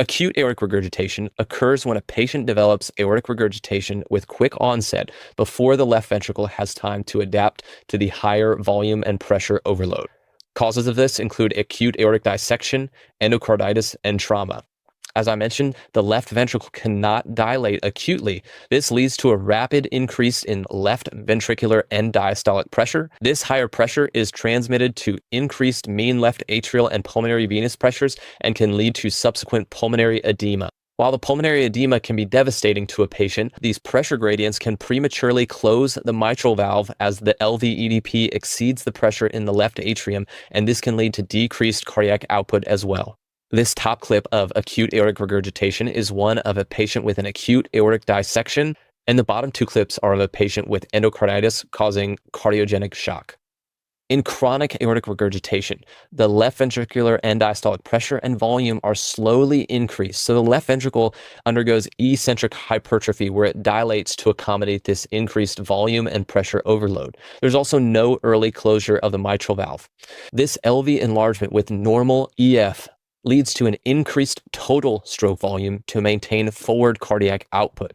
Acute aortic regurgitation occurs when a patient develops aortic regurgitation with quick onset before the left ventricle has time to adapt to the higher volume and pressure overload. Causes of this include acute aortic dissection, endocarditis, and trauma. As I mentioned, the left ventricle cannot dilate acutely. This leads to a rapid increase in left ventricular end diastolic pressure. This higher pressure is transmitted to increased mean left atrial and pulmonary venous pressures and can lead to subsequent pulmonary edema. While the pulmonary edema can be devastating to a patient, these pressure gradients can prematurely close the mitral valve as the LVEDP exceeds the pressure in the left atrium, and this can lead to decreased cardiac output as well. This top clip of acute aortic regurgitation is one of a patient with an acute aortic dissection, and the bottom two clips are of a patient with endocarditis causing cardiogenic shock. In chronic aortic regurgitation, the left ventricular end diastolic pressure and volume are slowly increased. So the left ventricle undergoes eccentric hypertrophy, where it dilates to accommodate this increased volume and pressure overload. There's also no early closure of the mitral valve. This LV enlargement with normal EF leads to an increased total stroke volume to maintain forward cardiac output.